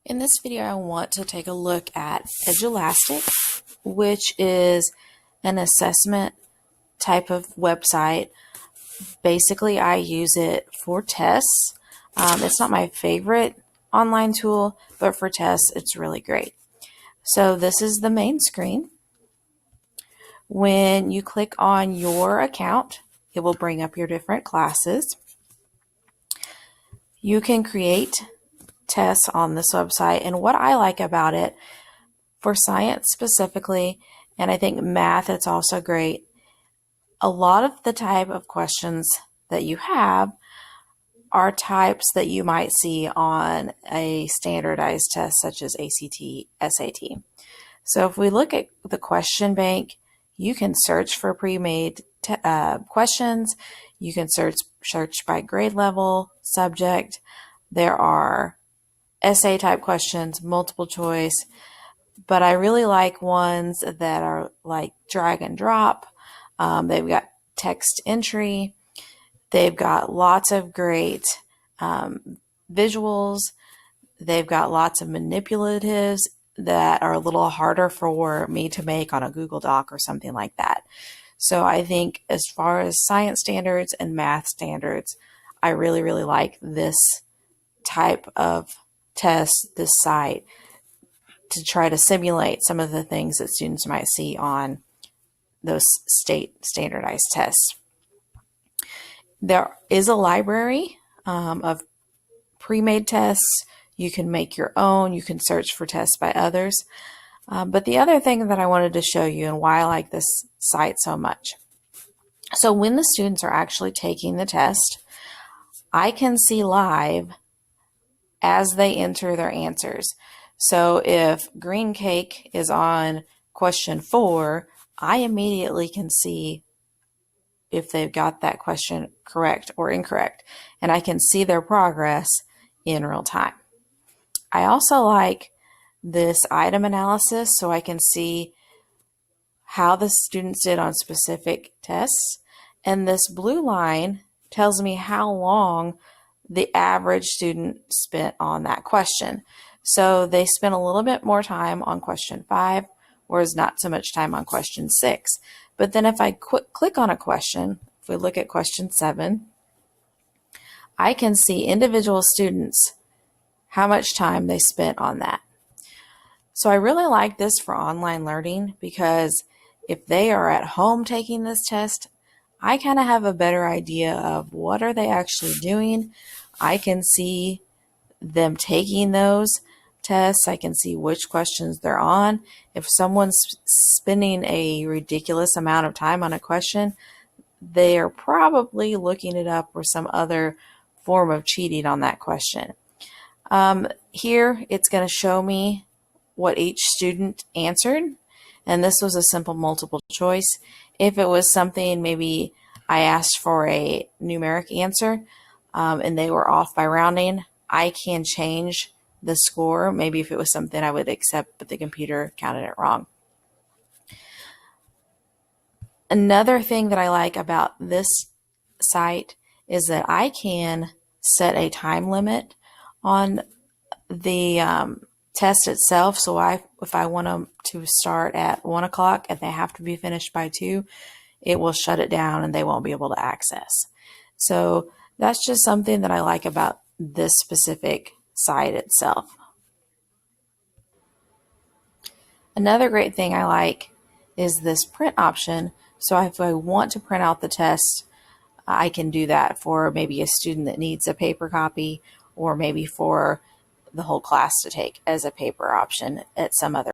In this video, I want to take a look at Edulastic, which is an assessment type of website. Basically, I use it for tests. It's not my favorite online tool, but for tests, it's really great. So this is the main screen. When you click on your account, it will bring up your different classes. You can create tests on this website, and what I like about it, for science specifically, and I think math, it's also great. A lot of the type of questions that you have are types that you might see on a standardized test such as ACT, SAT. So if we look at the question bank, you can search for pre-made questions. You can search by grade level, subject. There are essay type questions, multiple choice, but I really like ones that are like drag and drop. They've got text entry. They've got lots of great visuals. They've got lots of manipulatives that are a little harder for me to make on a Google Doc or something like that. So I think as far as science standards and math standards, I really, really like this type of test, this site, to try to simulate some of the things that students might see on those state standardized tests. There is a library of pre-made tests. You can make your own. You can search for tests by others. But the other thing that I wanted to show you and why I like this site so much. So when the students are actually taking the test, I can see live as they enter their answers. So if green cake is on question 4, I immediately can see if they've got that question correct or incorrect, and I can see their progress in real time. I also like this item analysis, so I can see how the students did on specific tests, and this blue line tells me how long the average student spent on that question. So they spent a little bit more time on question 5, whereas not so much time on question 6. But then if I click on a question, if we look at question 7, I can see individual students, how much time they spent on that. So I really like this for online learning because if they are at home taking this test, I kind of have a better idea of what are they actually doing. I can see them taking those tests. I can see which questions they're on. If someone's spending a ridiculous amount of time on a question, they are probably looking it up or some other form of cheating on that question. Here, it's going to show me what each student answered, and this was a simple multiple choice. If it was something, maybe I asked for a numeric answer and they were off by rounding, I can change the score. Maybe if it was something I would accept, but the computer counted it wrong. Another thing that I like about this site is that I can set a time limit on the test itself. So if I want them to start at 1 o'clock and they have to be finished by 2, it will shut it down and they won't be able to access. So that's just something that I like about this specific site itself. Another great thing I like is this print option. So if I want to print out the test, I can do that for maybe a student that needs a paper copy, or maybe for the whole class to take as a paper option at some other